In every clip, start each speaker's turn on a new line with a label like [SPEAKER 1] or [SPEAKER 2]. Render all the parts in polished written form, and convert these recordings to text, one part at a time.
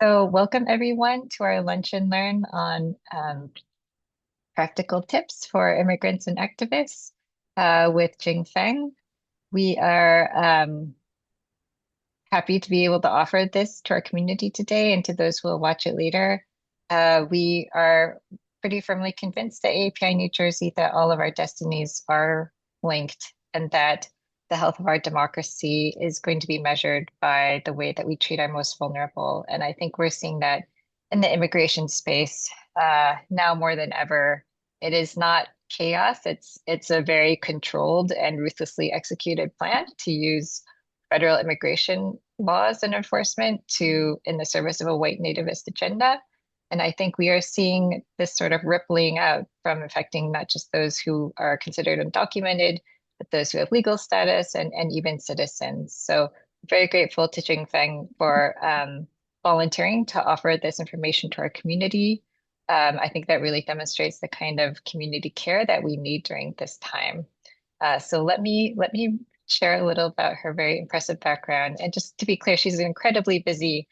[SPEAKER 1] So, welcome everyone to our Lunch and Learn on practical tips for immigrants and activists with Jing Feng. We are happy to be able to offer this to our community today and to those who will watch it later. We are pretty firmly convinced at AAPI New Jersey that all of our destinies are linked and that the health of our democracy is going to be measured by the way that we treat our most vulnerable. And I think we're seeing that in the immigration space now more than ever. It is not chaos. It's a very controlled and ruthlessly executed plan to use federal immigration laws and enforcement to in the service of a white nativist agenda. And I think we are seeing this sort of rippling out from affecting not just those who are considered undocumented, but those who have legal status and even citizens. So very grateful to Jing Feng for volunteering to offer this information to our community. I think that really demonstrates the kind of community care that we need during this time. So let me share a little about her very impressive background. And just to be clear, she's an incredibly busy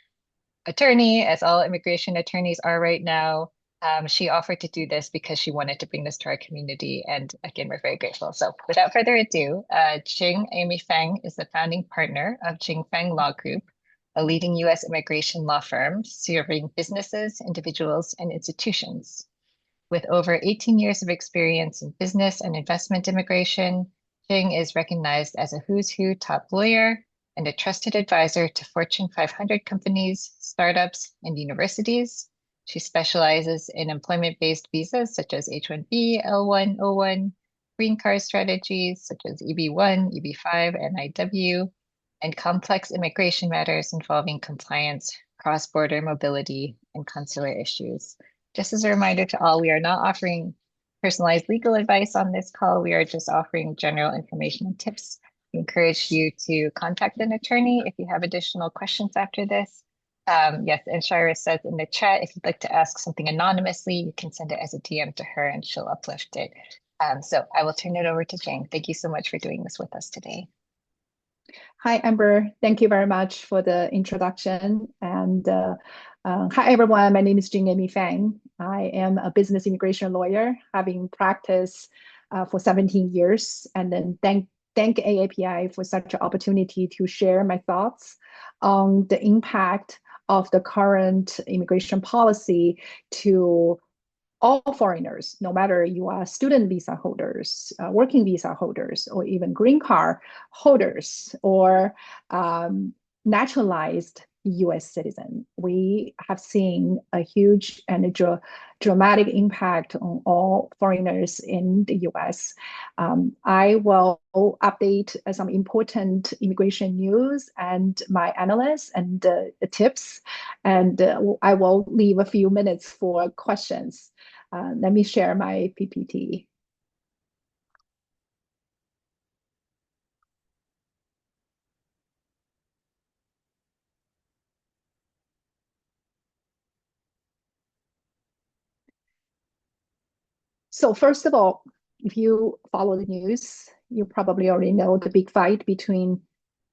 [SPEAKER 1] attorney, as all immigration attorneys are right now. She offered to do this because she wanted to bring this to our community. And again, we're very grateful. So without further ado, Jing Amy Feng is the founding partner of Jing Feng Law Group, a leading U.S. immigration law firm serving businesses, individuals, and institutions. With over 18 years of experience in business and investment immigration, Jing is recognized as a who's who top lawyer and a trusted advisor to Fortune 500 companies, startups, and universities. She specializes in employment-based visas such as H-1B, L-1, O-1, green card strategies such as EB-1, EB-5, and IW, and complex immigration matters involving compliance, cross-border mobility, and consular issues. Just as a reminder to all, we are not offering personalized legal advice on this call. We are just offering general information and tips. We encourage you to contact an attorney if you have additional questions after this. Yes, and Shira says in the chat, if you'd like to ask something anonymously, you can send it as a DM to her and she'll uplift it. So I will turn it over to Jane. Thank you so much for doing this with us today.
[SPEAKER 2] Hi, Amber. Thank you very much for the introduction. And hi, everyone. My name is Jing Amy Feng. I am a business immigration lawyer, having practiced for 17 years. And then thank AAPI for such an opportunity to share my thoughts on the impact of the current immigration policy to all foreigners, no matter you are student visa holders, working visa holders, or even green card holders, or naturalized US citizen. We have seen a huge and a dramatic impact on all foreigners in the US. I will update some important immigration news and my analysts and tips, and I will leave a few minutes for questions. Let me share my PPT. So first of all, if you follow the news, you probably already know the big fight between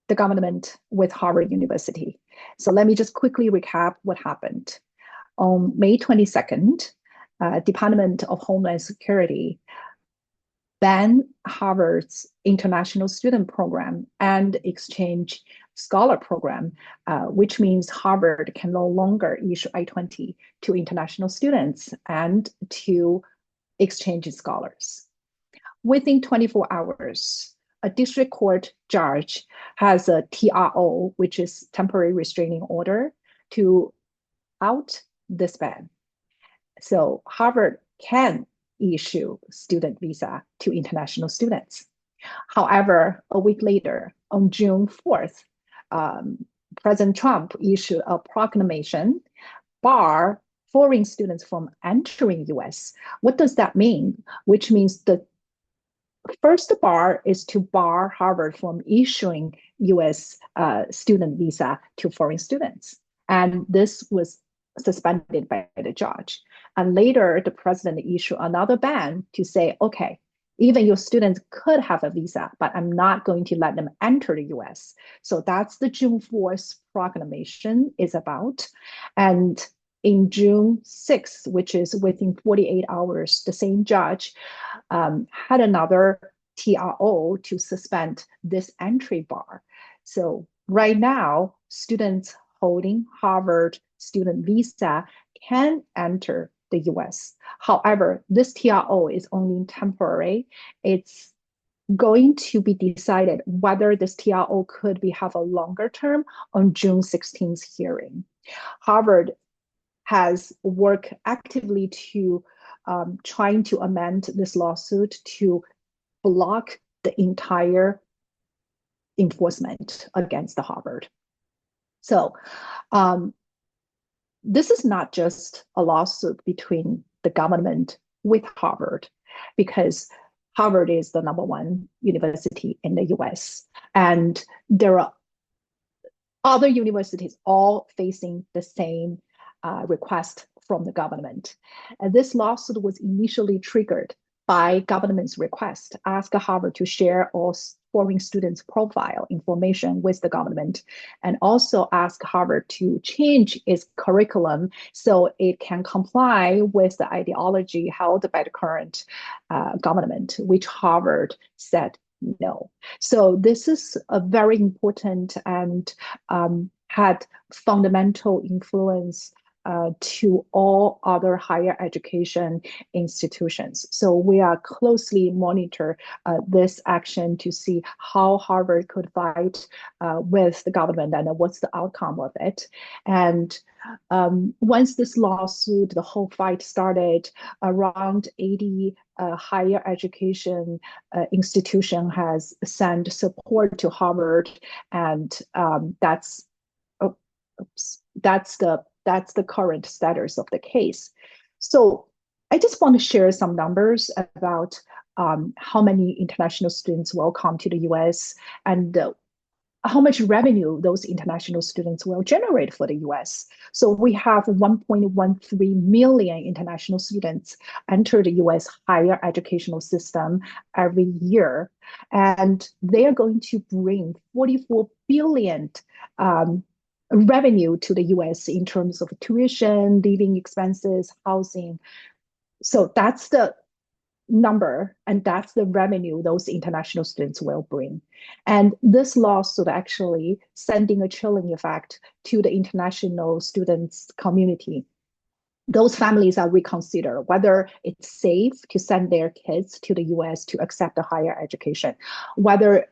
[SPEAKER 2] the government with Harvard University. So let me just quickly recap what happened. On May 22nd, Department of Homeland Security banned Harvard's international student program and exchange scholar program, which means Harvard can no longer issue I-20 to international students and to exchange scholars. Within 24 hours, a district court judge has a TRO, which is temporary restraining order, to out this ban. So Harvard can issue student visa to international students. However, a week later, on June 4th, President Trump issued a proclamation bar foreign students from entering US. What does that mean? Which means the first bar is to bar Harvard from issuing US student visa to foreign students. And this was suspended by the judge. And later, the president issued another ban to say, okay, Even your students could have a visa, but I'm not going to let them enter the US. So that's the June 4th proclamation is about. And in June 6th, which is within 48 hours, the same judge had another TRO to suspend this entry bar. So right now, students holding Harvard student visa can enter the US. However, this TRO is only temporary. It's going to be decided whether this TRO could have a longer term on June 16th hearing. Harvard has worked actively to trying to amend this lawsuit to block the entire enforcement against the Harvard. So this is not just a lawsuit between the government with Harvard, because Harvard is the number one university in the US. And there are other universities all facing the same request from the government. And this lawsuit was initially triggered by government's request, ask Harvard to share all foreign students' profile information with the government, and also ask Harvard to change its curriculum so it can comply with the ideology held by the current government, which Harvard said no. So this is a very important and had fundamental influence to all other higher education institutions. So we are closely monitor this action to see how Harvard could fight with the government and what's the outcome of it. And once this lawsuit, the whole fight started, around 80 higher education institution has sent support to Harvard, and that's the current status of the case. So I just want to share some numbers about how many international students will come to the US and how much revenue those international students will generate for the US. So we have 1.13 million international students enter the US higher educational system every year. And they are going to bring 44 billion revenue to the US in terms of tuition, living expenses, housing. So that's the number, and that's the revenue those international students will bring. And this lawsuit actually sending a chilling effect to the international students community. Those families are reconsider whether it's safe to send their kids to the US to accept a higher education, whether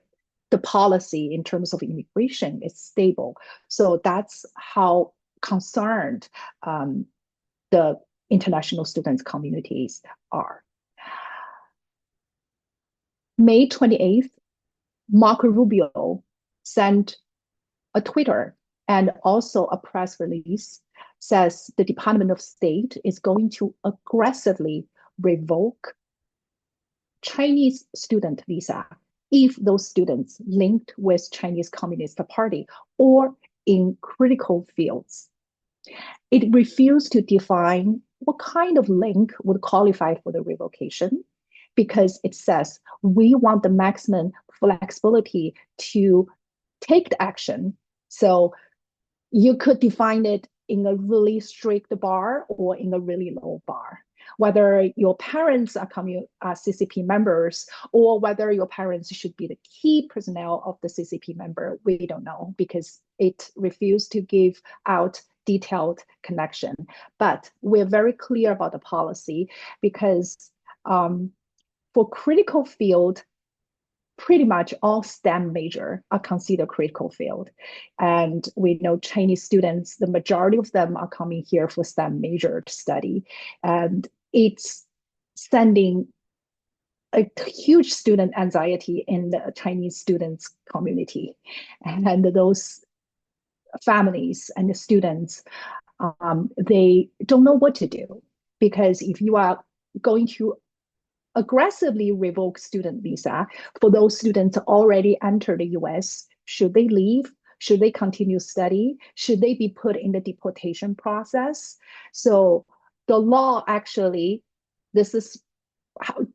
[SPEAKER 2] the policy in terms of immigration is stable. So that's how concerned the international students communities are. May 28th, Marco Rubio sent a Twitter and also a press release says the Department of State is going to aggressively revoke Chinese student visa if those students linked with Chinese Communist Party or in critical fields. It refused to define what kind of link would qualify for the revocation, because it says we want the maximum flexibility to take the action. So you could define it in a really strict bar or in a really low bar. Whether your parents are CCP members or whether your parents should be the key personnel of the CCP member, we don't know, because it refused to give out detailed connection. But we're very clear about the policy because for critical field, pretty much all STEM major are considered critical field. And we know Chinese students, the majority of them are coming here for STEM major study. And it's sending a huge student anxiety in the Chinese students community. And those families and the students, they don't know what to do. Because if you are going to aggressively revoke student visa for those students already entered the US, should they leave? Should they continue study? Should they be put in the deportation process? So the law actually, this is how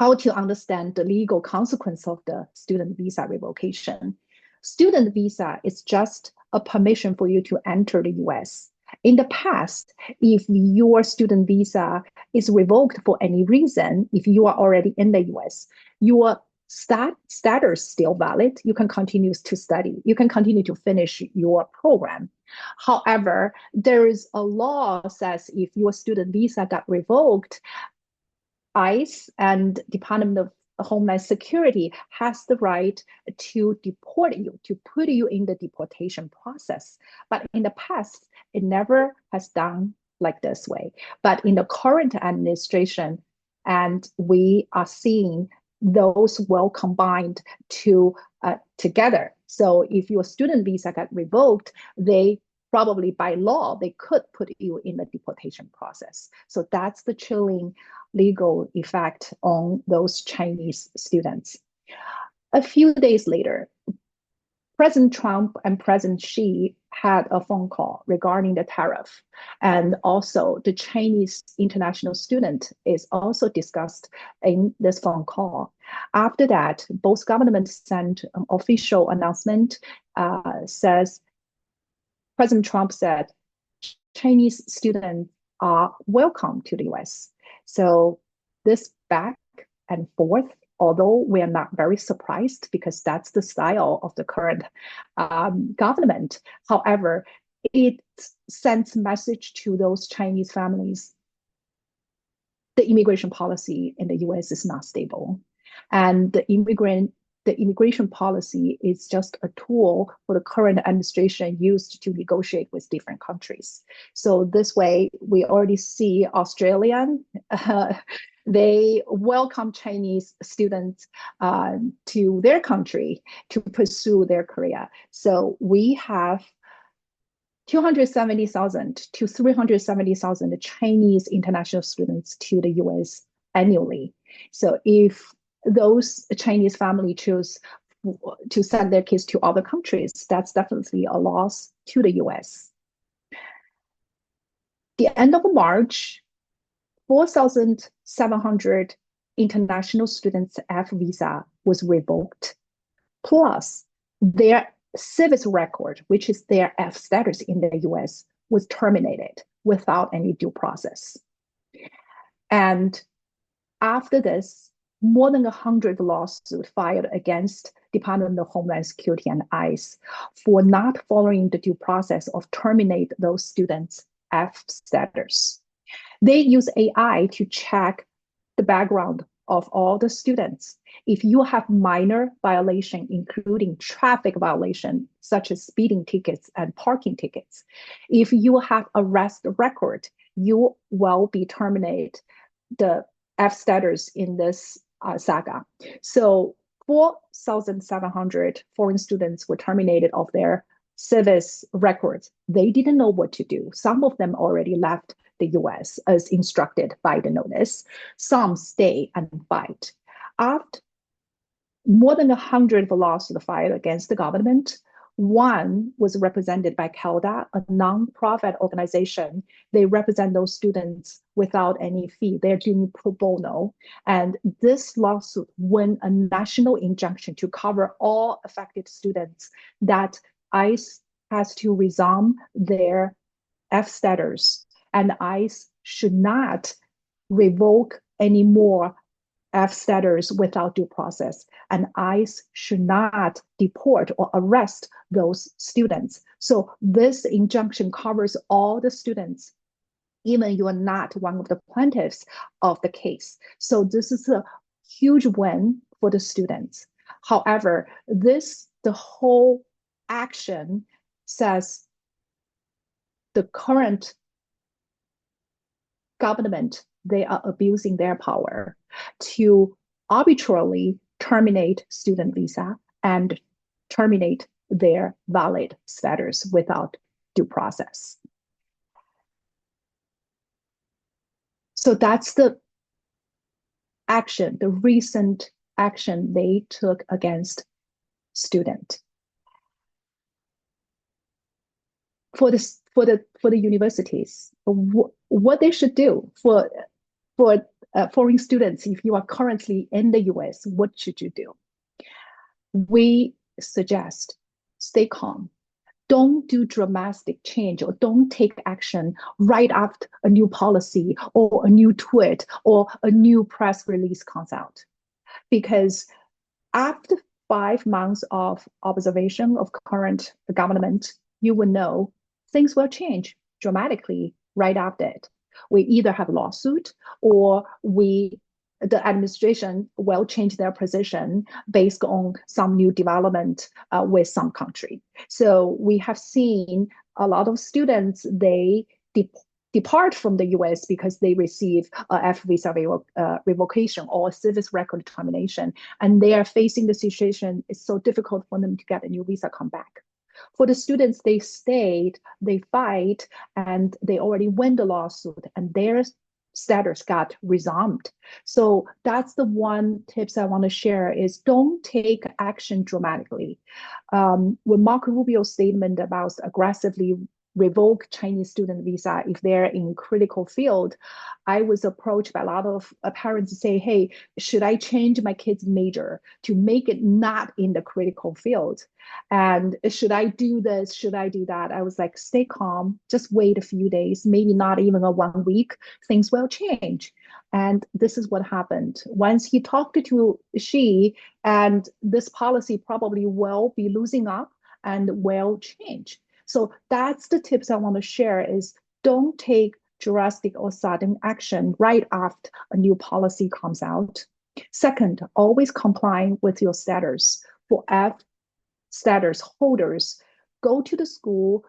[SPEAKER 2] how to understand the legal consequence of the student visa revocation. Student visa is just a permission for you to enter the US. In the past, if your student visa is revoked for any reason, if you are already in the US, your status still valid. You can continue to study. You can continue to finish your program. However, there is a law that says if your student visa got revoked, ICE and Department of Homeland Security has the right to deport you, to put you in the deportation process. But in the past, it never has done like this way. But in the current administration, and we are seeing those well combined together. So if your student visa got revoked, they probably by law, they could put you in the deportation process. So that's the chilling legal effect on those Chinese students. A few days later, President Trump and President Xi had a phone call regarding the tariff. And also the Chinese international student is also discussed in this phone call. After that, both governments sent an official announcement, says President Trump said Chinese students are welcome to the US. So this back and forth, although we are not very surprised because that's the style of the current government. However, it sends message to those Chinese families. The immigration policy in the US is not stable. And the immigration policy is just a tool for the current administration used to negotiate with different countries. So this way, we already see Australian, they welcome Chinese students to their country to pursue their career. So we have 270,000 to 370,000 Chinese international students to the US annually. So if those Chinese families choose to send their kids to other countries, that's definitely a loss to the US. The end of March, 4,700 international students' F visa was revoked, plus their civis record, which is their F status in the US, was terminated without any due process. And after this, more than 100 lawsuits filed against Department of Homeland Security and ICE for not following the due process of terminate those students' F status. They use AI to check the background of all the students. If you have minor violation, including traffic violation, such as speeding tickets and parking tickets, if you have arrest record, you will be terminated the F status in this saga. So 4,700 foreign students were terminated of their civis records. They didn't know what to do. Some of them already left the US as instructed by the notice. Some stay and fight. After more than 100 lawsuits filed against the government, one was represented by CALDA, a non-profit organization. They represent those students without any fee. They're doing pro bono. And this lawsuit won a national injunction to cover all affected students that ICE has to resume their F status, and ICE should not revoke any more F status without due process, and ICE should not deport or arrest those students. So this injunction covers all the students, even you are not one of the plaintiffs of the case. So this is a huge win for the students. However, the whole action says the current government, they are abusing their power to arbitrarily terminate student visa and terminate their valid status without due process. So that's the action, the recent action they took against student. For the universities, what they should do for foreign students, if you are currently in the US, what should you do? We suggest stay calm. Don't do dramatic change or don't take action right after a new policy or a new tweet or a new press release comes out. Because after 5 months of observation of current government, you will know things will change dramatically right after it. We either have a lawsuit or the administration will change their position based on some new development with some country. So we have seen a lot of students, they depart from the US because they receive a F visa revocation or a service record termination, and they are facing the situation. It's so difficult for them to get a new visa come back. For the students, they stayed, they fight, and they already win the lawsuit, and their status got resumed. So that's the one tips I want to share is don't take action dramatically. When Marco Rubio's statement about aggressively revoke Chinese student visa if they're in critical field, I was approached by a lot of parents to say, hey, should I change my kid's major to make it not in the critical field? And should I do this? Should I do that? I was like, stay calm, just wait a few days, maybe not even a 1 week, things will change. And this is what happened. Once he talked to she, and this policy probably will be losing up and will change. So that's the tips I want to share is don't take drastic or sudden action right after a new policy comes out. Second, always comply with your status. For F status holders, go to the school.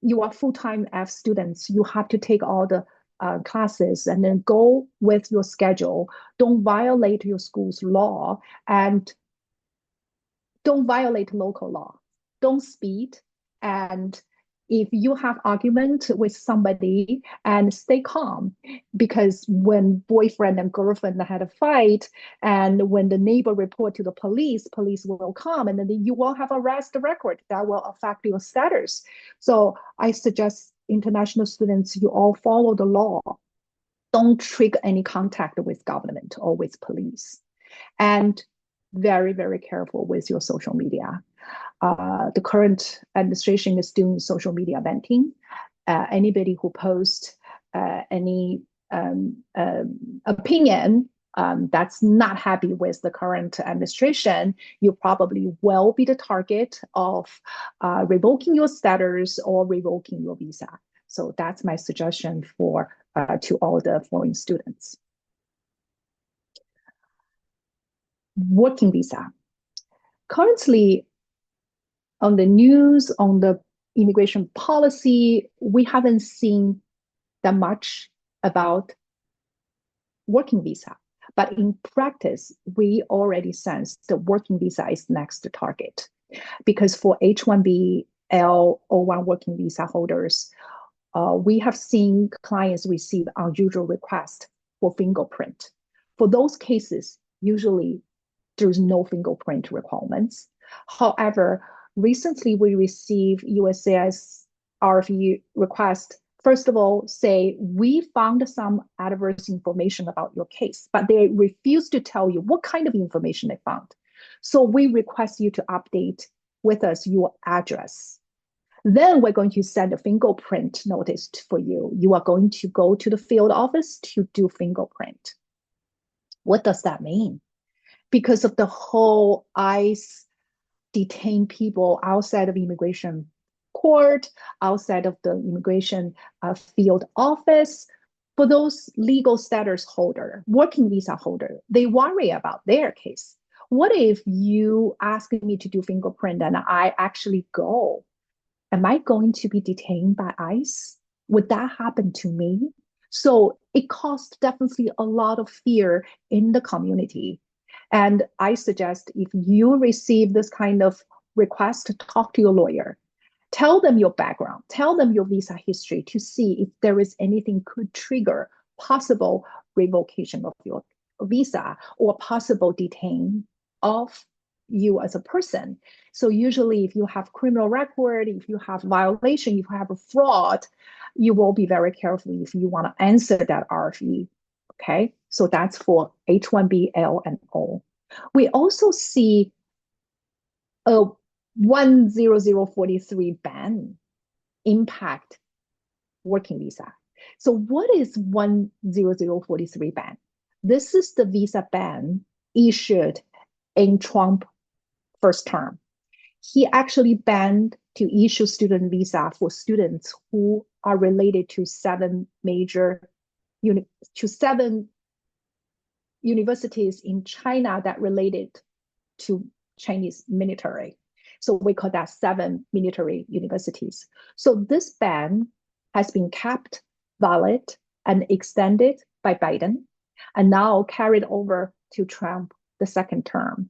[SPEAKER 2] You are full-time F students. You have to take all the classes and then go with your schedule. Don't violate your school's law and don't violate local law. Don't speed. And if you have argument with somebody and stay calm, because when boyfriend and girlfriend had a fight and when the neighbor report to the police, police will come and then you will have arrest record that will affect your status. So I suggest international students, you all follow the law. Don't trigger any contact with government or with police. And very, very careful with your social media. The current administration is doing social media venting. Anybody who posts any opinion that's not happy with the current administration, you probably will be the target of revoking your status or revoking your visa. So that's my suggestion for to all the foreign students. Working visa. Currently, on the news, on the immigration policy, we haven't seen that much about working visa. But in practice, we already sense the working visa is next target. Because for H-1B, L-01 working visa holders, we have seen clients receive unusual requests for fingerprint. For those cases, usually there's no fingerprint requirements. However, recently we received USCIS RFE request. First of all, say, we found some adverse information about your case, but they refuse to tell you what kind of information they found. So we request you to update with us your address. Then we're going to send a fingerprint notice for you. You are going to go to the field office to do fingerprint. What does that mean? Because of the whole ICE detain people outside of immigration court, outside of the immigration field office, for those legal status holder, working visa holder, they worry about their case. What if you ask me to do fingerprint and I actually go? Am I going to be detained by ICE? Would that happen to me? So it caused definitely a lot of fear in the community. And I suggest if you receive this kind of request, to talk to your lawyer. Tell them your background, tell them your visa history to see if there is anything could trigger possible revocation of your visa or possible detain of you as a person. So usually if you have criminal record, if you have violation, if you have a fraud, you will be very careful if you want to answer that RFE, okay? So that's for H-1B, L, and O. We also see a 10043 ban impact working visa. So what is 10043 ban? This is the visa ban issued in Trump first term. He actually banned to issue student visa for students who are related to seven universities in China that related to Chinese military. So we call that seven military universities. So this ban has been kept valid and extended by Biden and now carried over to Trump the second term.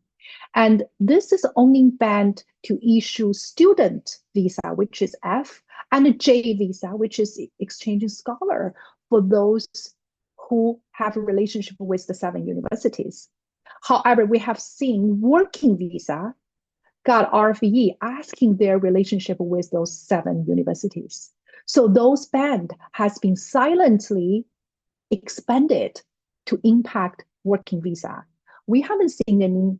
[SPEAKER 2] And this is only banned to issue student visa, which is F, and a J visa, which is exchange scholar for those who have a relationship with the seven universities. However, we have seen working visa got RFE asking their relationship with those seven universities. So those band has been silently expanded to impact working visa. We haven't seen any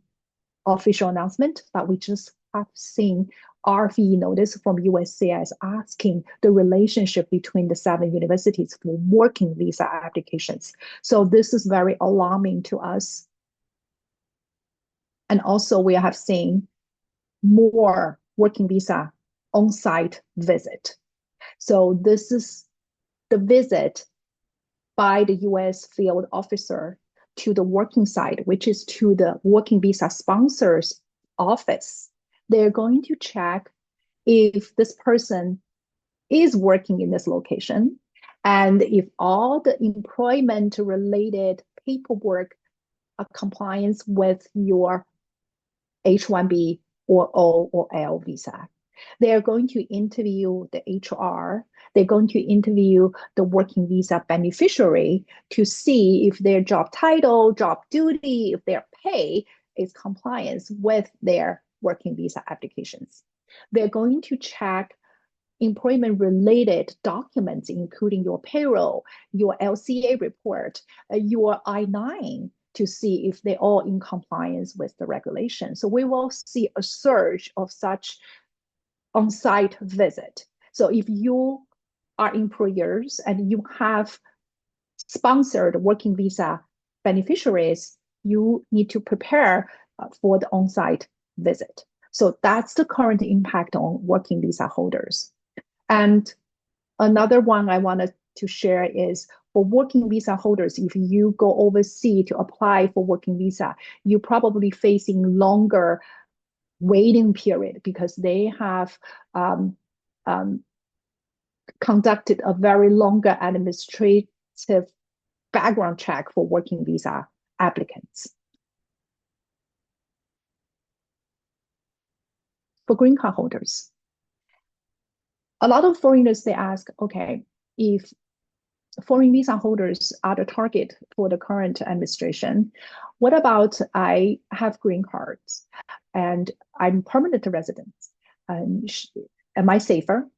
[SPEAKER 2] official announcement, but we just have seen RFE notice from USCIS asking the relationship between the seven universities for working visa applications. So this is very alarming to us. And also we have seen more working visa on-site visit. So this is the visit by the US field officer to the working site, which is to the working visa sponsor's office. They're going to check if this person is working in this location and if all the employment related paperwork are compliance with your H-1B or O or L visa. They're going to interview the HR. They're going to interview the working visa beneficiary to see if their job title, job duty, if their pay is compliance with their working visa applications. They're going to check employment related documents, including your payroll, your LCA report, your I-9, to see if they're all in compliance with the regulation. So we will see a surge of such on-site visit. So if you are employers and you have sponsored working visa beneficiaries, you need to prepare for the on-site visit. So that's the current impact on working visa holders. And another one I wanted to share is for working visa holders, if you go overseas to apply for working visa, you're probably facing longer waiting period because they have conducted a very longer administrative background check for working visa applicants. For green card holders, a lot of foreigners, they ask, okay, if foreign visa holders are the target for the current administration, what about I have green cards and I'm permanent resident? Am I safer?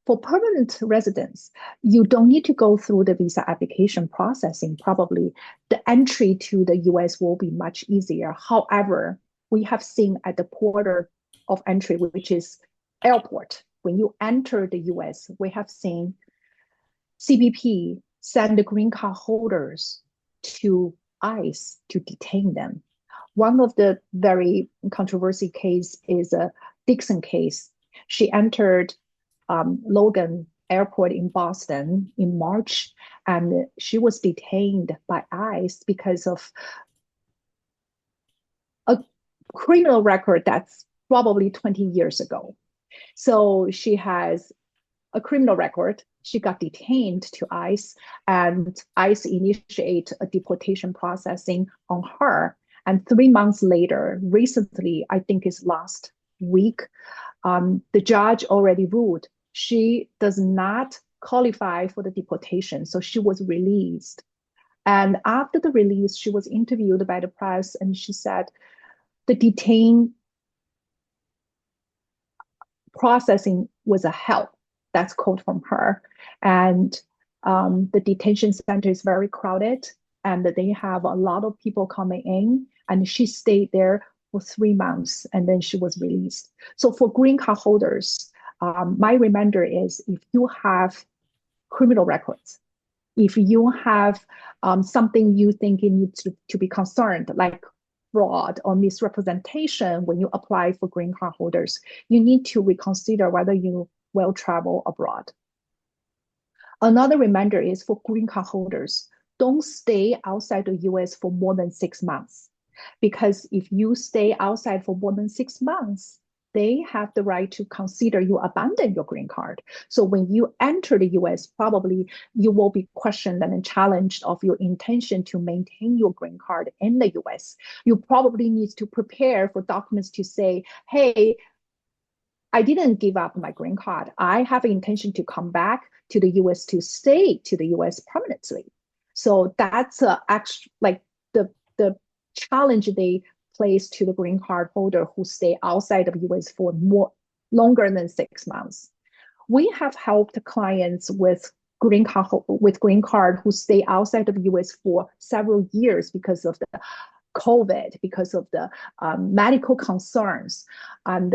[SPEAKER 2] For permanent residents, you don't need to go through the visa application processing. Probably the entry to the US will be much easier. However, we have seen at the port of entry, which is airport, when you enter the US, we have seen CBP send the green card holders to ICE to detain them. One of the very controversial case is a Dixon case. She entered Logan Airport in Boston in March, and she was detained by ICE because of a criminal record that's probably 20 years ago. So she has a criminal record. She got detained to ICE, and ICE initiate a deportation processing on her. And 3 months later, recently, I think it's last week, the judge already ruled she does not qualify for the deportation, so she was released. And after the release, she was interviewed by the press, and she said the detain processing was a hell. That's quote from her. And the detention center is very crowded, and they have a lot of people coming in, and she stayed there for 3 months, and then she was released. So for green card holders, my reminder is if you have criminal records, if you have something you think you need to be concerned, like fraud or misrepresentation when you apply for green card holders, you need to reconsider whether you will travel abroad. Another reminder is for green card holders, don't stay outside the US for more than 6 months. Because if you stay outside for more than 6 months, they have the right to consider you abandon your green card. So when you enter the US, probably you will be questioned and challenged of your intention to maintain your green card in the US. You probably need to prepare for documents to say, hey, I didn't give up my green card. I have an intention to come back to the US to stay to the US permanently. So that's actually like the challenge they place to the green card holder who stay outside of US for longer than 6 months. We have helped clients with green card who stay outside of US for several years because of the COVID, because of the medical concerns, and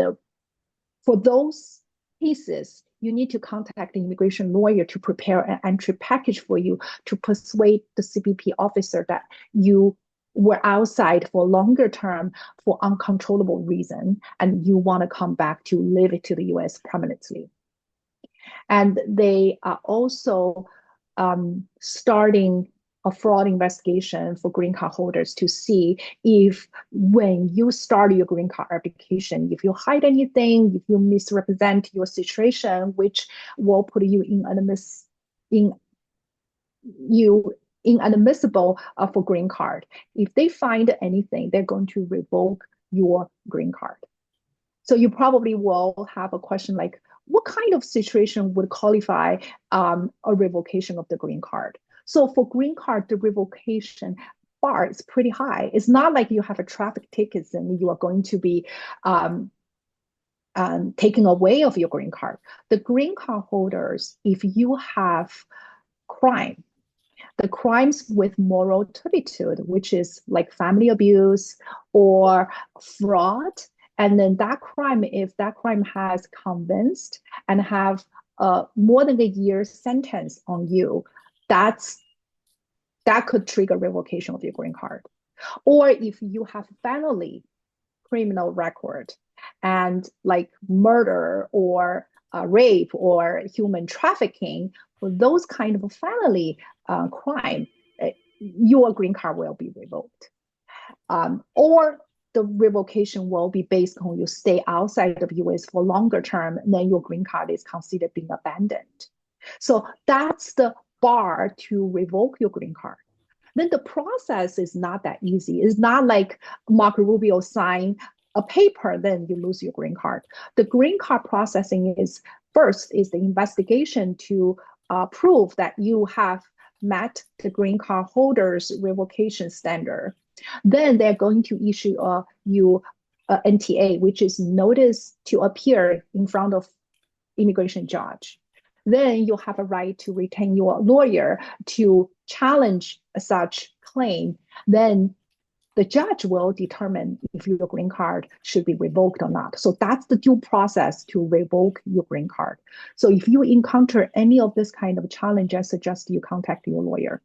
[SPEAKER 2] for those cases, you need to contact the immigration lawyer to prepare an entry package for you to persuade the CBP officer that you were outside for longer term for uncontrollable reason, and you want to come back to live to the US permanently. And they are also starting a fraud investigation for green card holders to see if when you start your green card application, if you hide anything, if you misrepresent your situation, which will put you inadmissible for green card. If they find anything, they're going to revoke your green card. So you probably will have a question like, what kind of situation would qualify a revocation of the green card? So for green card, the revocation bar is pretty high. It's not like you have a traffic tickets and you are going to be taken away of your green card. The green card holders, if you have crime, the crimes with moral turpitude, which is like family abuse or fraud, and then that crime, if that crime has convinced and have more than a year sentence on you, that could trigger revocation of your green card. Or if you have felony criminal record and like murder or rape or human trafficking, for those kind of felony crime, your green card will be revoked. Or the revocation will be based on you stay outside of US for longer term, then your green card is considered being abandoned. So that's the bar to revoke your green card. Then the process is not that easy. It's not like Marco Rubio sign a paper, then you lose your green card. The green card processing is first is the investigation to prove that you have met the green card holder's revocation standard. Then they're going to issue you NTA, which is notice to appear in front of immigration judge. Then you have a right to retain your lawyer to challenge such claim. Then the judge will determine if your green card should be revoked or not. So that's the due process to revoke your green card. So if you encounter any of this kind of challenge, I suggest you contact your lawyer.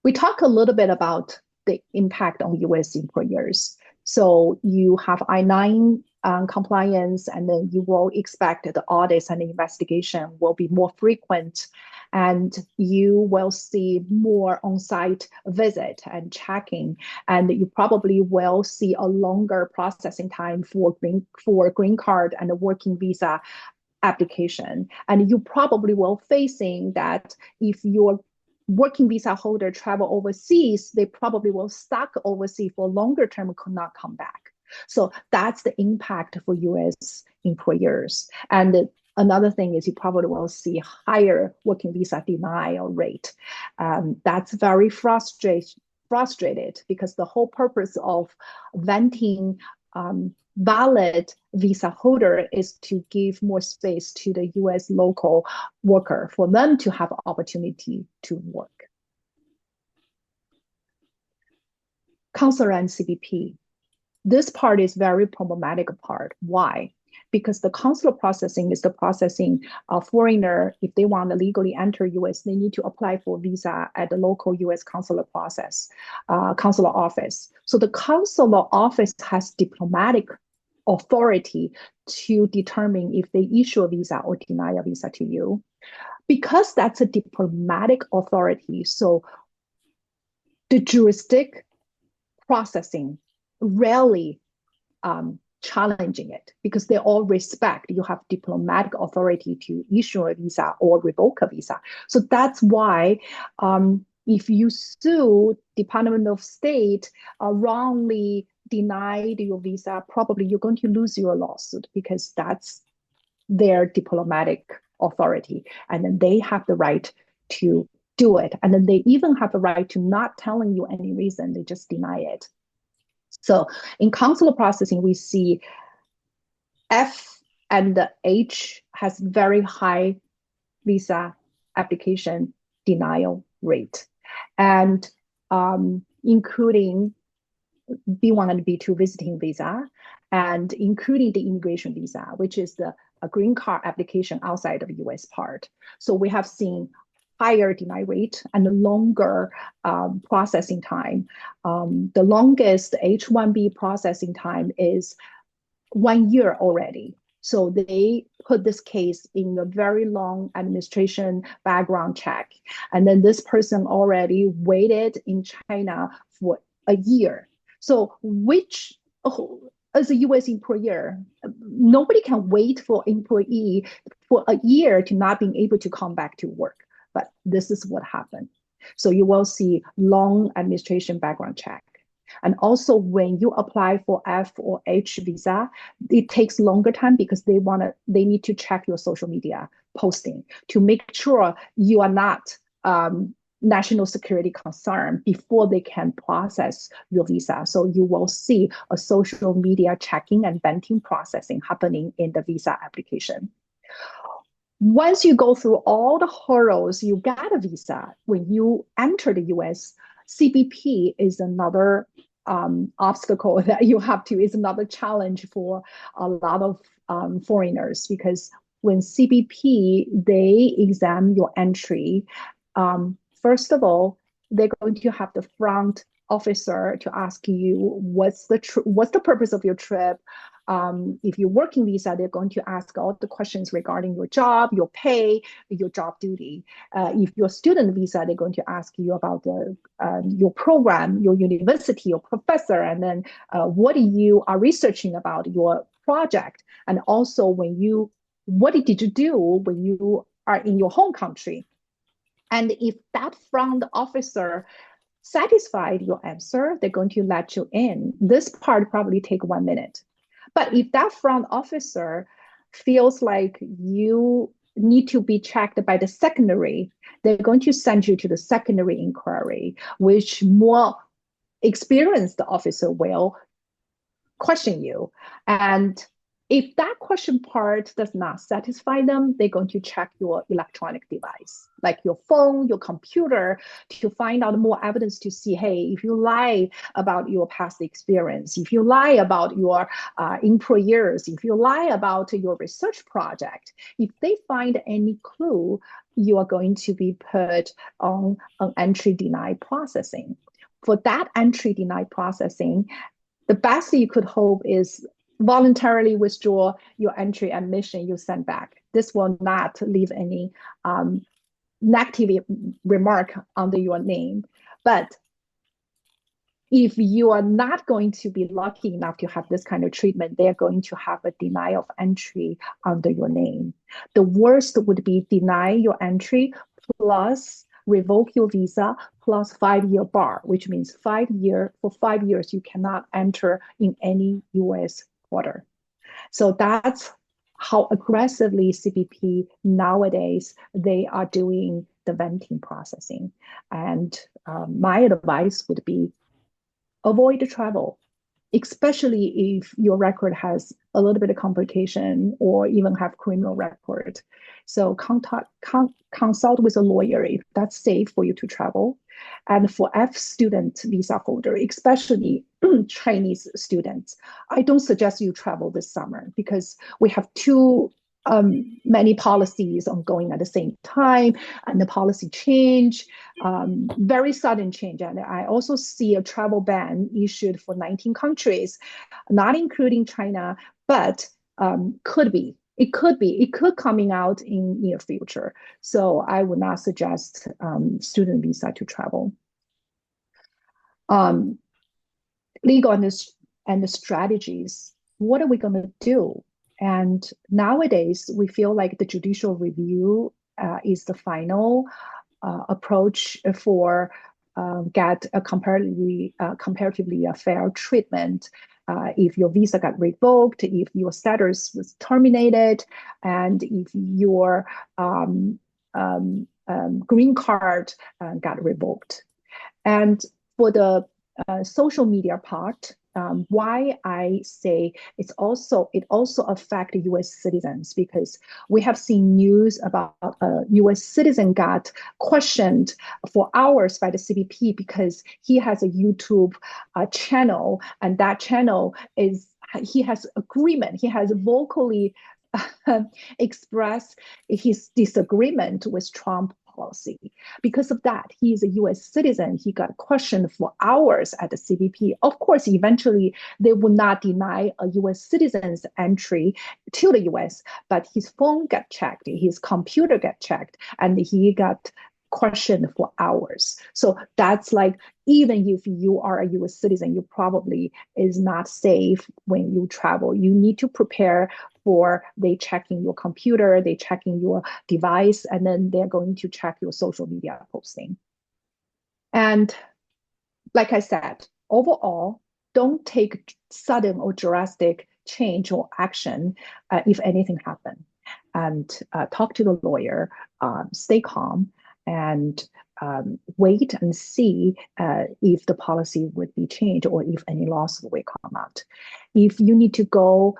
[SPEAKER 2] We talk a little bit about the impact on US employers. So you have I-9 compliance, and then you will expect the audits and the investigation will be more frequent, and you will see more on-site visit and checking, and you probably will see a longer processing time for green card and a working visa application. And you probably will facing that if your working visa holder travel overseas, they probably will stuck overseas for longer term, could not come back. So that's the impact for US employers. And another thing is you probably will see higher working visa denial rate. That's very frustrated because the whole purpose of venting valid visa holder is to give more space to the US local worker for them to have opportunity to work. Consular and CBP. This part is very problematic part. Why? Because the consular processing is the processing of foreigner. If they want to legally enter US, they need to apply for visa at the local US consular process, consular office. So the consular office has diplomatic authority to determine if they issue a visa or deny a visa to you. Because that's a diplomatic authority, so the jurisdiction processing rarely challenging it because they all respect you have diplomatic authority to issue a visa or revoke a visa. So that's why if you sue Department of State wrongly denied your visa, probably you're going to lose your lawsuit because that's their diplomatic authority. And then they have the right to do it. And then they even have the right to not telling you any reason, they just deny it. So in consular processing, we see F and the H has very high visa application denial rate, and including B1 and B2 visiting visa, and including the immigration visa, which is a green card application outside of the US part. So we have seen higher deny rate and longer processing time. The longest H1B processing time is 1 year already. So they put this case in a very long administration background check. And then this person already waited in China for a year. So as a US employer, nobody can wait for employee for a year to not being able to come back to work. But this is what happened. So you will see long administration background check. And also when you apply for F or H visa, it takes longer time because they need to check your social media posting to make sure you are not national security concern before they can process your visa. So you will see a social media checking and vetting processing happening in the visa application. Once you go through all the hurdles, you get a visa. When you enter the US, CBP is another obstacle that you have to, is another challenge for a lot of foreigners, because when CBP, they examine your entry, first of all, they're going to have the front officer to ask you what's the purpose of your trip. If you're working visa, they're going to ask all the questions regarding your job, your pay, your job duty. If you're student visa, they're going to ask you about your program, your university, your professor, and then what you are researching about your project. And also what did you do when you are in your home country? And if that front officer satisfied your answer, they're going to let you in. This part probably take 1 minute. But if that front officer feels like you need to be checked by the secondary, they're going to send you to the secondary inquiry, which more experienced officer will question you. And if that question part does not satisfy them, they're going to check your electronic device, like your phone, your computer, to find out more evidence to see, hey, if you lie about your past experience, if you lie about your employers, if you lie about your research project, if they find any clue, you are going to be put on an entry deny processing. For that entry deny processing, the best you could hope is voluntarily withdraw your entry admission you send back. This will not leave any negative remark under your name. But if you are not going to be lucky enough to have this kind of treatment, they're going to have a denial of entry under your name. The worst would be deny your entry plus revoke your visa plus 5-year bar, which means for 5 years, you cannot enter in any US quarter. So that's how aggressively CBP nowadays, they are doing the venting processing. And my advice would be avoid travel. especially if your record has a little bit of complication or even have criminal record. So consult with a lawyer if that's safe for you to travel. And for F student visa holder, especially Chinese students, I don't suggest you travel this summer because we have too many policies ongoing at the same time, and the policy change, very sudden change. And I also see a travel ban issued for 19 countries, not including China, but could be. It could be. It could coming out in near future. So I would not suggest student visa to travel. Um, legal and the strategies. What are we going to do? And nowadays, we feel like the judicial review is the final approach for get a comparatively fair treatment. If your visa got revoked, if your status was terminated, and if your green card got revoked. And for the social media part, why I say it also affects U.S. citizens because we have seen news about a U.S. citizen got questioned for hours by the CBP because he has a YouTube channel, and that channel is he has agreement. He has vocally expressed his disagreement with Trump policy. Because of that, he is a US citizen. He got questioned for hours at the CBP. Of course, eventually they would not deny a US citizen's entry to the US, but his phone got checked, his computer got checked, and he got questioned for hours. So that's like, even if you are a US citizen, you probably is not safe when you travel. You need to prepare for they checking your computer, they checking your device, and then they're going to check your social media posting. And like I said, overall, don't take sudden or drastic change or action if anything happens. And talk to the lawyer, stay calm, and wait and see if the policy would be changed or if any laws will come out. If you need to go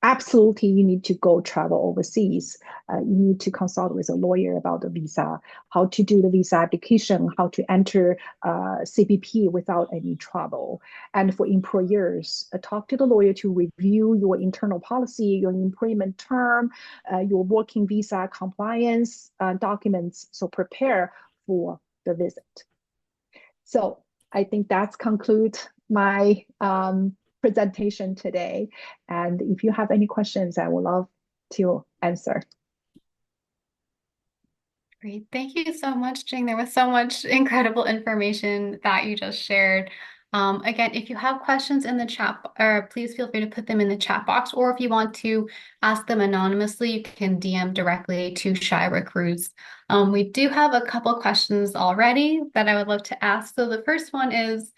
[SPEAKER 2] absolutely you need to go travel overseas. You need to consult with a lawyer about the visa, how to do the visa application, how to enter CBP without any trouble. And for employers, talk to the lawyer to review your internal policy, your employment term, your working visa compliance documents. So prepare for the visit. So I think that's conclude my presentation today. And if you have any questions, I would love to answer.
[SPEAKER 3] Great. Thank you so much, Jing. There was so much incredible information that you just shared. Again, if you have questions in the chat, please feel free to put them in the chat box, or if you want to ask them anonymously, you can DM directly to Shira Cruz. We do have a couple questions already that I would love to ask. So the first one is,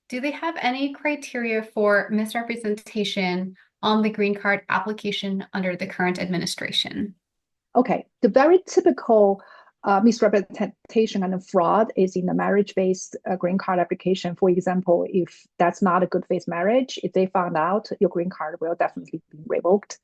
[SPEAKER 3] do they have any criteria for misrepresentation on the green card application under the current administration?
[SPEAKER 2] Okay, the very typical misrepresentation and fraud is in the marriage-based green card application. For example, if that's not a good faith marriage, if they found out, your green card will definitely be revoked.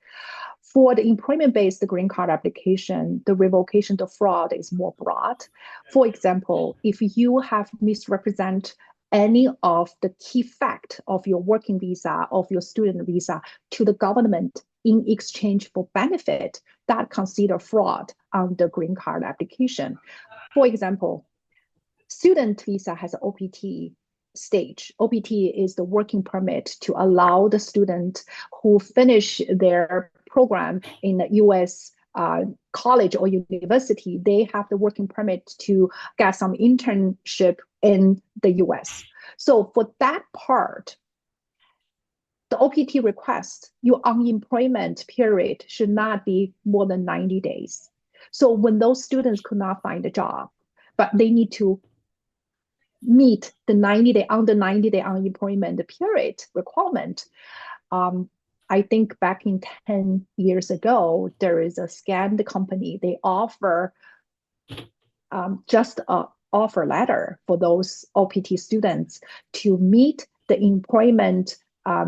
[SPEAKER 2] For the employment-based green card application, the revocation, the fraud is more broad. For example, if you have misrepresent any of the key fact of your working visa, of your student visa to the government in exchange for benefit, that consider fraud on the green card application. For example, student visa has an OPT stage. OPT is the working permit to allow the student who finish their program in the US college or university, they have the working permit to get some internship in the US. So for that part, the OPT request, your unemployment period should not be more than 90 days. So when those students could not find a job, but they need to meet the 90-day, under 90-day unemployment period requirement, I think back in 10 years ago, there is a scam company, they offer just a offer letter for those OPT students to meet the employment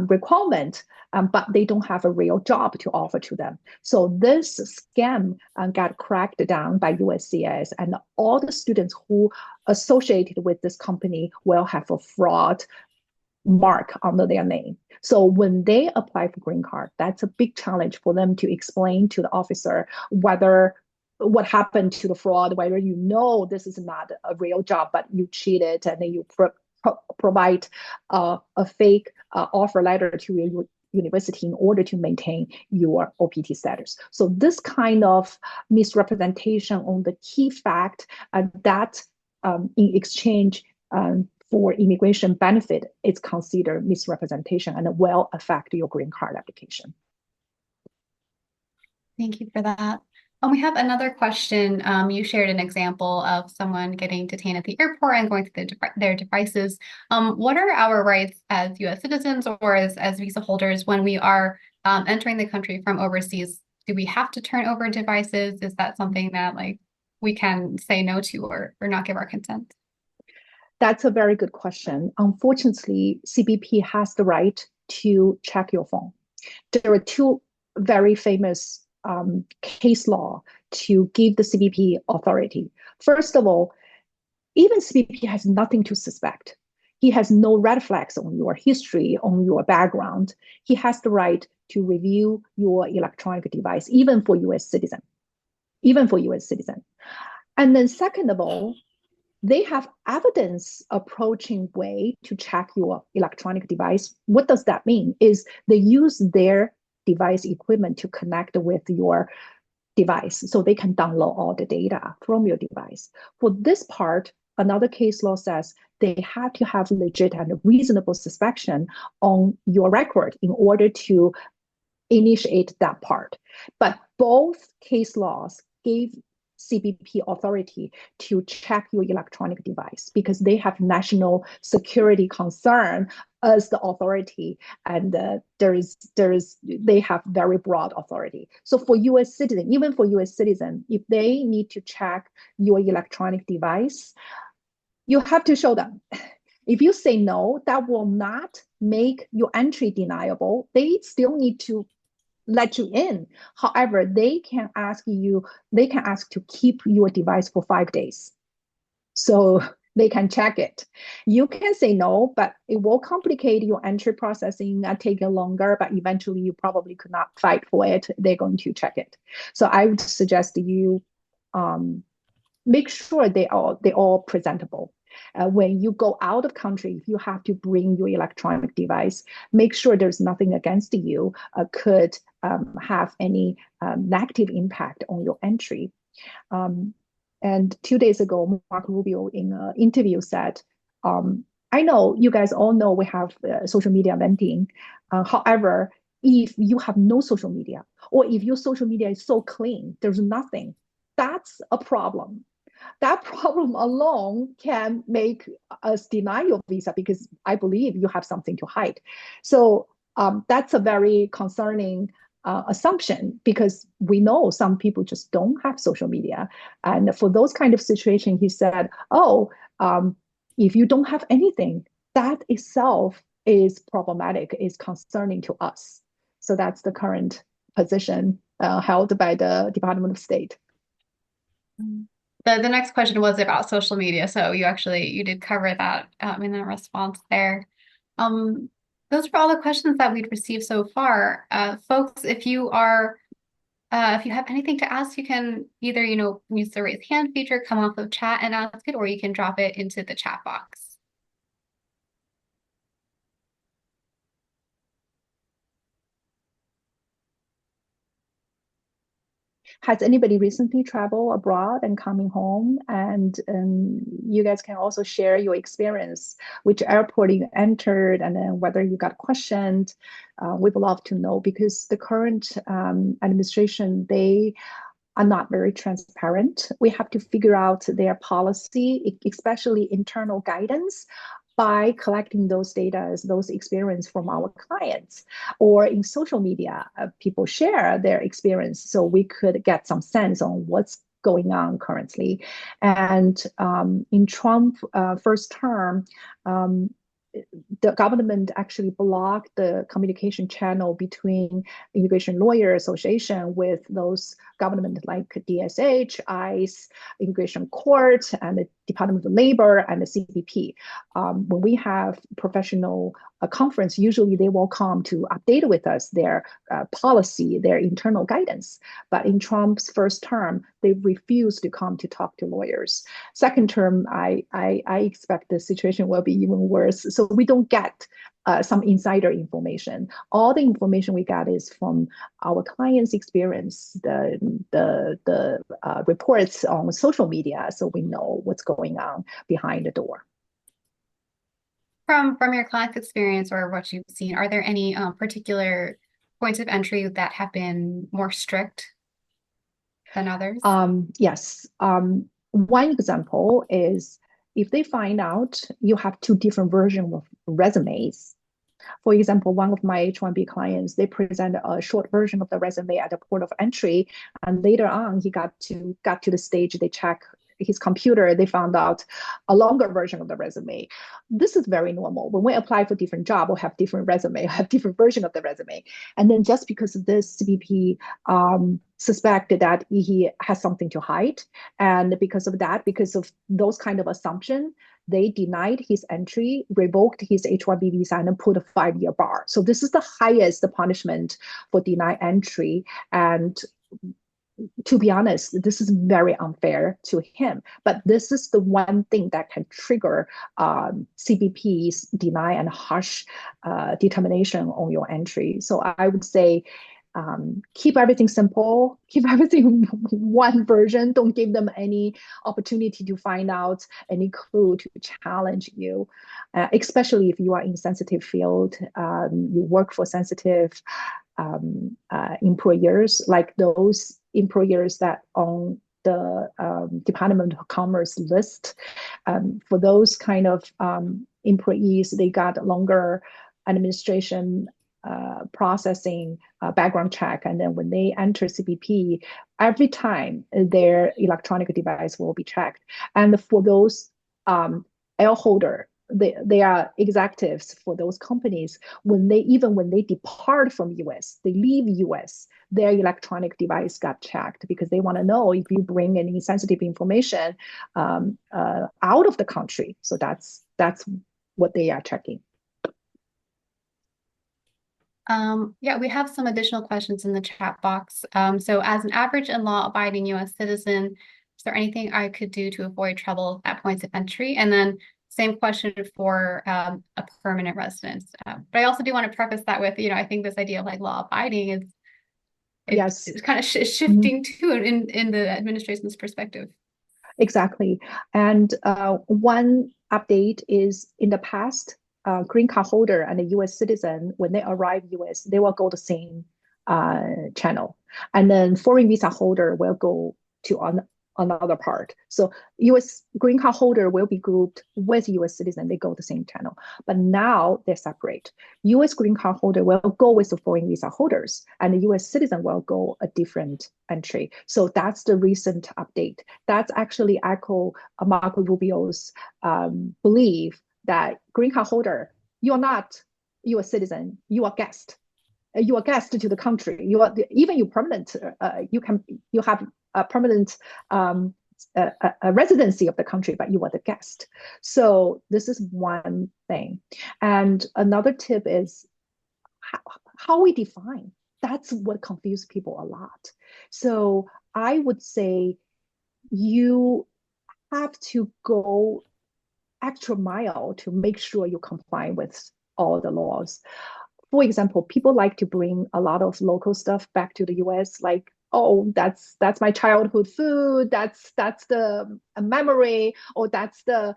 [SPEAKER 2] requirement, but they don't have a real job to offer to them. So this scam got cracked down by USCIS, and all the students who associated with this company will have a fraud mark under their name. So when they apply for green card, that's a big challenge for them to explain to the officer whether what happened to the fraud, whether you know this is not a real job, but you cheated and then you provide a fake offer letter to your university in order to maintain your OPT status. So this kind of misrepresentation on the key fact that in exchange for immigration benefit, it's considered misrepresentation and will affect your green card application.
[SPEAKER 3] Thank you for that. We have another question. You shared an example of someone getting detained at the airport and going through their devices. What are our rights as U.S. citizens or as visa holders when we are entering the country from overseas? Do we have to turn over devices? Is that something that we can say no to or not give our consent?
[SPEAKER 2] That's a very good question. Unfortunately, CBP has the right to check your phone. There are two very famous case law to give the CBP authority. First of all, even CBP has nothing to suspect. He has no red flags on your history, on your background. He has the right to review your electronic device, even for US citizen. And then second of all, they have evidence approaching way to check your electronic device. What does that mean? Is they use their device equipment to connect with your device so they can download all the data from your device. For this part, another case law says they have to have legit and reasonable suspicion on your record in order to initiate that part. But both case laws gave CBP authority to check your electronic device because they have national security concern as the authority, and they have very broad authority. So for US citizen, even for US citizen, if they need to check your electronic device, you have to show them. If you say no, that will not make your entry deniable. They still need to let you in. However, they can ask to keep your device for 5 days. So they can check it. You can say no, but it will complicate your entry processing and take longer, but eventually you probably could not fight for it. They're going to check it. So I would suggest you make sure they all presentable. When you go out of country, if you have to bring your electronic device, make sure there's nothing against you could have any negative impact on your entry. And 2 days ago, Mark Rubio in an interview said, I know you guys all know we have social media venting. However, if you have no social media, or if your social media is so clean, there's nothing, that's a problem. That problem alone can make us deny your visa because I believe you have something to hide. So that's a very concerning assumption because we know some people just don't have social media. And for those kind of situations, he said, if you don't have anything, that itself is problematic, is concerning to us. So that's the current position held by the Department of State.
[SPEAKER 3] The next question was about social media, so you did cover that in the response there. Those were all the questions that we'd received so far. Folks, if you have anything to ask, you can either use the raise hand feature, come off of chat and ask it, or you can drop it into the chat box.
[SPEAKER 2] Has anybody recently traveled abroad and coming home? And you guys can also share your experience, which airport you entered, and then whether you got questioned. We'd love to know because the current administration, they are not very transparent. We have to figure out their policy, especially internal guidance, by collecting those data, those experience from our clients, or in social media, people share their experience so we could get some sense on what's going on currently. And in Trump first term, the government actually blocked the communication channel between immigration lawyer association with those government like DSH, ICE, Immigration Court, and the Department of Labor and the CBP. When we have professional conference, usually they will come to update with us their policy, their internal guidance. But in Trump's first term, they refused to come to talk to lawyers. Second term, I expect the situation will be even worse. So we don't get some insider information. All the information we got is from our clients' experience, the reports on social media, so we know what's going on behind the door.
[SPEAKER 3] From your client's experience or what you've seen, are there any particular points of entry that have been more strict than others?
[SPEAKER 2] Yes. One example is if they find out you have two different versions of resumes. For example, one of my H-1B clients, they present a short version of the resume at the port of entry, and later on, he got to the stage. They check his computer. They found out a longer version of the resume. This is very normal. When we apply for different job, we'll have different resume, have different version of the resume, and then just because of this, CBP suspected that he has something to hide, and because of those kind of assumption, they denied his entry, revoked his H-1B visa, and then put a 5-year bar. So this is the highest punishment for denied entry. And to be honest, this is very unfair to him. But this is the one thing that can trigger CBP's deny and harsh determination on your entry. So I would say, keep everything simple, keep everything one version. Don't give them any opportunity to find out any clue to challenge you, especially if you are in sensitive field, you work for sensitive employers, like those employers that on the Department of Commerce list. For those kind of employees, they got longer administration processing background check, and then when they enter CBP, every time their electronic device will be checked. And for those L holder, they are executives for those companies. When they depart from US, they leave US, their electronic device got checked because they want to know if you bring any sensitive information out of the country. So that's what they are checking.
[SPEAKER 3] Yeah, we have some additional questions in the chat box. So as an average and law-abiding US citizen, is there anything I could do to avoid trouble at points of entry? And then same question for a permanent resident. But I also do want to preface that with, I think this idea of like law-abiding is
[SPEAKER 2] yes,
[SPEAKER 3] it's kind of shifting too in the administration's perspective.
[SPEAKER 2] Exactly. And one update is in the past, green card holder and a US citizen, when they arrive US, they will go the same channel. And then foreign visa holder will go to another part. So US green card holder will be grouped with US citizen, they go the same channel. But now they're separate. US green card holder will go with the foreign visa holders, and the US citizen will go a different entry. So that's the recent update. That's actually echo Marco Rubio's belief that green card holder, you are not US citizen, you are guest. You are guest to the country. You are even you permanent. You have a permanent a residency of the country, but you are the guest. So this is one thing. And another tip is how we define. That's what confuses people a lot. So I would say you have to go extra mile to make sure you comply with all the laws. For example, people like to bring a lot of local stuff back to the US, like, oh, that's my childhood food, that's the memory, or that's the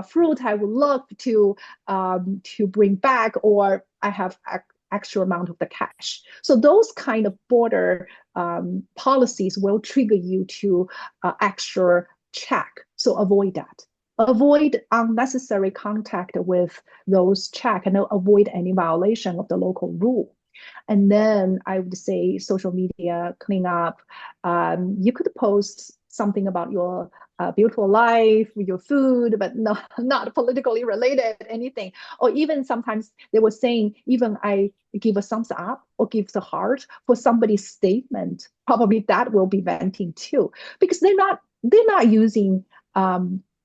[SPEAKER 2] fruit I would love to bring back, or I have extra amount of the cash. So those kind of border policies will trigger you to extra check. So avoid that. Avoid unnecessary contact with those check and avoid any violation of the local rule. And then I would say social media cleanup. You could post something about your beautiful life, your food, but not politically related anything. Or even sometimes they were saying, even I give a thumbs up or give the heart for somebody's statement, probably that will be venting too, because they're not using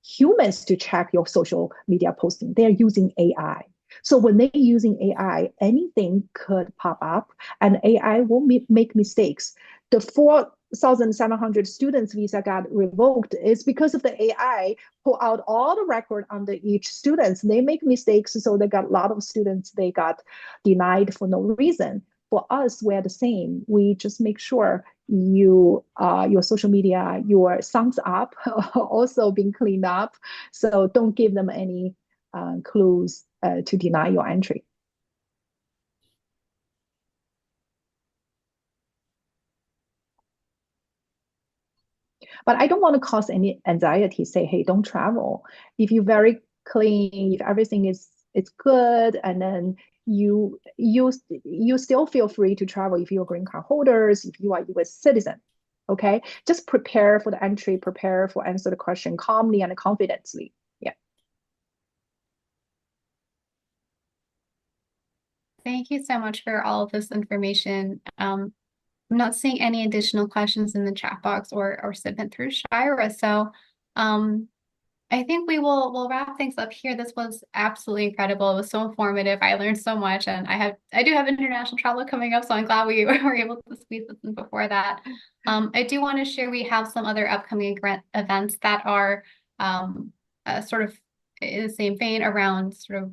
[SPEAKER 2] humans to check your social media posting. They're using AI. So when they're using AI, anything could pop up and AI will make mistakes. The 4,700 students visa got revoked is because of the AI pull out all the record under each student. They make mistakes, so they got a lot of students, they got denied for no reason. For us, we're the same. We just make sure your social media, your thumbs up also being cleaned up. So don't give them any clues to deny your entry. But I don't want to cause any anxiety. Say, hey, don't travel. If you're very clean, if everything is it's good, and then you still feel free to travel if you're green card holders, if you are U.S. citizen. Okay, just prepare for the entry, prepare for answer the question calmly and confidently. Yeah.
[SPEAKER 3] Thank you so much for all of this information. I'm not seeing any additional questions in the chat box or submit through Shira. So I think we'll wrap things up here. This was absolutely incredible. It was so informative. I learned so much, and I do have international travel coming up, so I'm glad we were able to squeeze this in before that. I do want to share we have some other upcoming events that are sort of in the same vein around sort of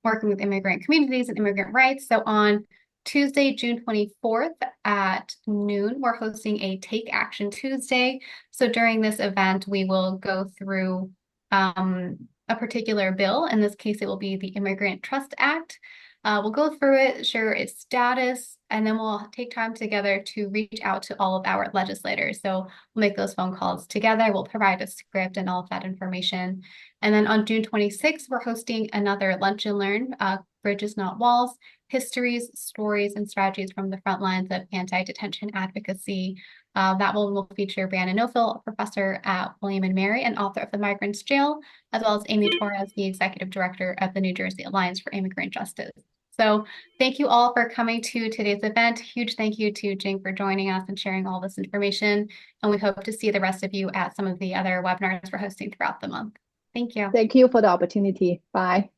[SPEAKER 3] working with immigrant communities and immigrant rights. So on Tuesday, June 24th at noon, we're hosting a Take Action Tuesday. So during this event, we will go through a particular bill. In this case, it will be the Immigrant Trust Act. We'll go through it, share its status, and then we'll take time together to reach out to all of our legislators. So we'll make those phone calls together. We'll provide a script and all of that information. And then on June 26th, we're hosting another Lunch and Learn, Bridges Not Walls, Histories, Stories, and Strategies from the Front Lines of Anti-Detention Advocacy. That one will feature Brianna Nofil, a professor at William and Mary and author of The Migrants' Jail, as well as Amy Torres, the executive director of the New Jersey Alliance for Immigrant Justice. So thank you all for coming to today's event. Huge thank you to Jing for joining us and sharing all this information. And we hope to see the rest of you at some of the other webinars we're hosting throughout the month. Thank you.
[SPEAKER 2] Thank you for the opportunity. Bye.